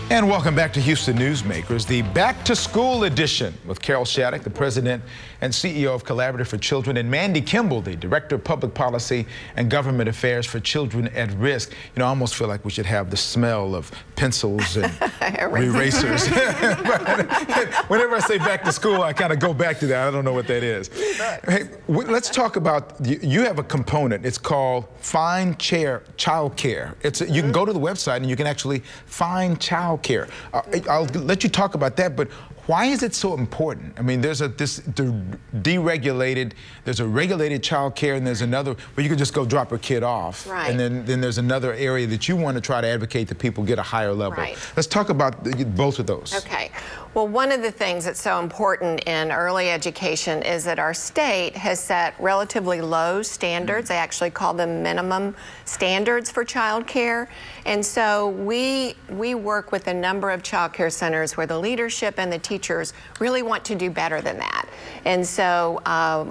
And welcome back to Houston Newsmakers, the Back to School edition with Carol Shattuck, the president and CEO of Collaborative for Children, and Mandy Kimball, the director of public policy and government affairs for children at risk. You know, I almost feel like we should have the smell of pencils and erasers. Whenever I say back to school, I kind of go back to that. I don't know what that is. Hey, let's talk about, you have a component. It's called Find Child Care. You can go to the website and you can actually find child care. I'll let you talk about that, but why is it so important? I mean, there's a regulated child care, and there's another where you can just go drop a kid off. Right. And then there's another area that you want to try to advocate that people get a higher level. Right. Let's talk about both of those. Okay. Well, one of the things that's so important in early education is that our state has set relatively low standards. They actually call them minimum standards for child care. And so we work with a number of child care centers where the leadership and the teachers really want to do better than that. And so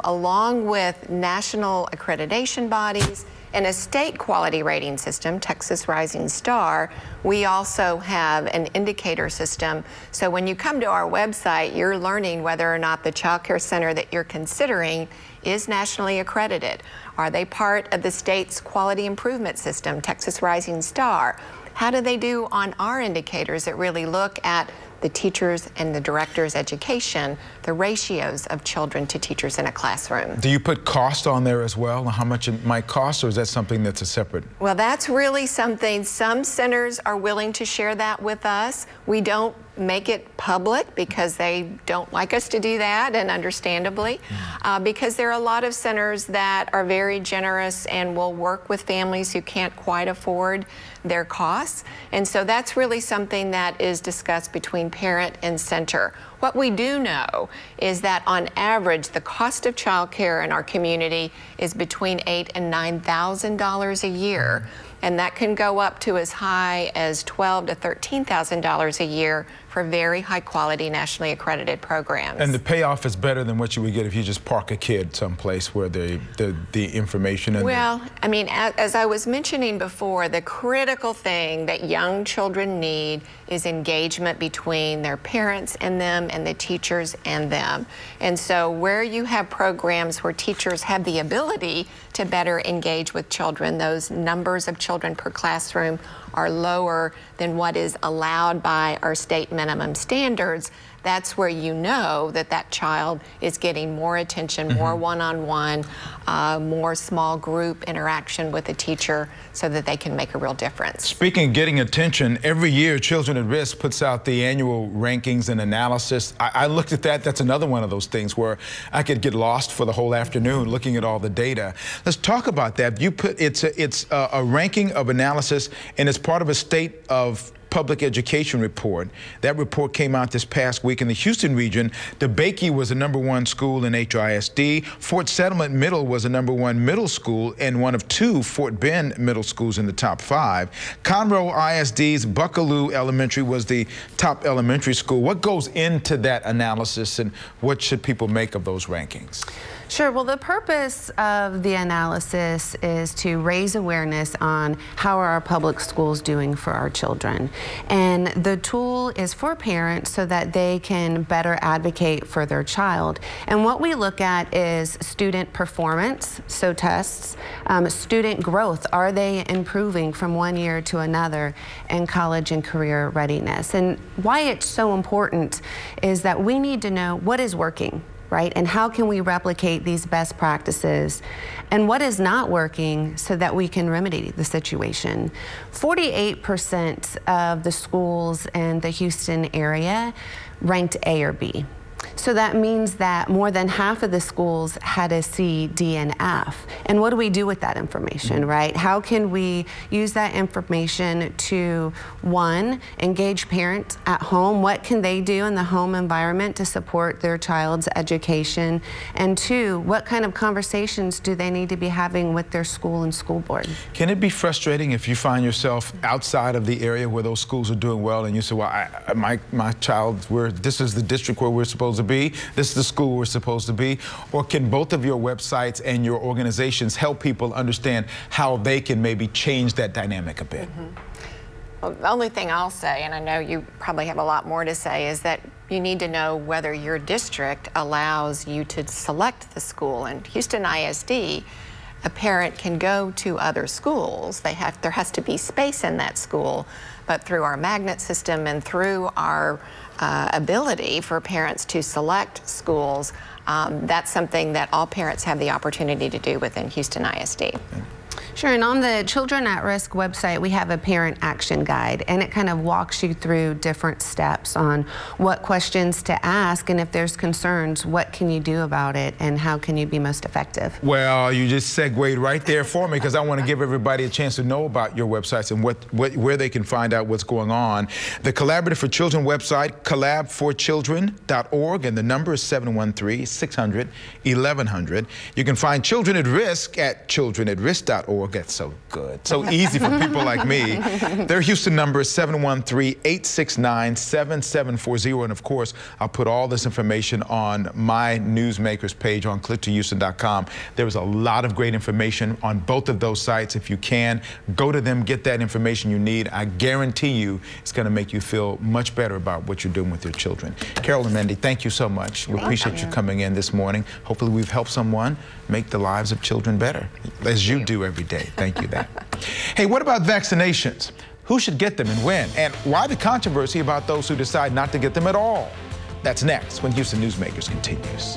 along with national accreditation bodies and a state quality rating system, Texas Rising Star, we also have an indicator system. So when you come to our website, you're learning whether or not the child care center that you're considering is nationally accredited. Are they part of the state's quality improvement system, Texas Rising Star? How do they do on our indicators that really look at the teachers and the director's education, the ratios of children to teachers in a classroom? Do you put cost on there as well, how much it might cost, or is that something that's a separate? Well, that's really something, some centers are willing to share that with us. We don't make it public because they don't like us to do that, and understandably, because there are a lot of centers that are very generous and will work with families who can't quite afford their costs. And so that's really something that is discussed between parent and center. What we do know is that on average, the cost of child care in our community is between $8,000 and $9,000 a year. And that can go up to as high as $12,000 to $13,000 a year for very high quality nationally accredited programs. And the payoff is better than what you would get if you just park a kid someplace where the information and well, I mean, as I was mentioning before, the critical thing that young children need is engagement between their parents and them and the teachers and them. And so where you have programs where teachers have the ability to better engage with children, those numbers of children per classroom are lower than what is allowed by our state minimum standards. That's where you know that that child is getting more attention, more one-on-one, more small group interaction with a teacher so that they can make a real difference. Speaking of getting attention, every year Children at Risk puts out the annual rankings and analysis. I looked at that. That's another one of those things where I could get lost for the whole afternoon looking at all the data. Let's talk about that. You put it's a ranking of analysis, and it's part of a state of public education report. That report came out this past week. In the Houston region, DeBakey was the #1 school in HISD. Fort Settlement Middle was the #1 middle school and one of 2 Fort Bend middle schools in the top 5. Conroe ISD's Buckaloo Elementary was the top elementary school. What goes into that analysis, and what should people make of those rankings? Sure. Well, the purpose of the analysis is to raise awareness on how are our public schools doing for our children. And the tool is for parents so that they can better advocate for their child. And what we look at is student performance, so tests, student growth. Are they improving from one year to another in college and career readiness? And why it's so important is that we need to know what is working, right? And how can we replicate these best practices, and what is not working so that we can remedy the situation. 48% of the schools in the Houston area ranked A or B. So that means that more than half of the schools had a C, D, and F. And what do we do with that information, right? How can we use that information to, one, engage parents at home? What can they do in the home environment to support their child's education? And two, what kind of conversations do they need to be having with their school and school board? Can it be frustrating if you find yourself outside of the area where those schools are doing well, and you say, well, my child, this is the district where we're supposed to be, this is the school we're supposed to be? Or can both of your websites and your organizations help people understand how they can maybe change that dynamic a bit? Well, the only thing I'll say, and I know you probably have a lot more to say, is that you need to know whether your district allows you to select the school. In Houston ISD, a parent can go to other schools. There has to be space in that school, but through our magnet system and through our ability for parents to select schools, that's something that all parents have the opportunity to do within Houston ISD. Sure, and on the Children at Risk website, we have a parent action guide, and it kind of walks you through different steps on what questions to ask, and if there's concerns, what can you do about it, and how can you be most effective? Well, you just segued right there for me, because I want to give everybody a chance to know about your websites and where they can find out what's going on. The Collaborative for Children website, collabforchildren.org, and the number is 713-600-1100. You can find Children at Risk at childrenatrisk.org. That's so good. So easy for people like me. Their Houston number is 713-869-7740. And of course, I'll put all this information on my Newsmakers page on clicktohouston.com. There is a lot of great information on both of those sites. If you can, go to them, get that information you need. I guarantee you it's going to make you feel much better about what you're doing with your children. Carol and Mandy, thank you so much. We appreciate you coming in this morning. Hopefully we've helped someone make the lives of children better, as you do every day. Thank you, that. Hey, what about vaccinations? Who should get them and when? And why the controversy about those who decide not to get them at all? That's next when Houston Newsmakers continues.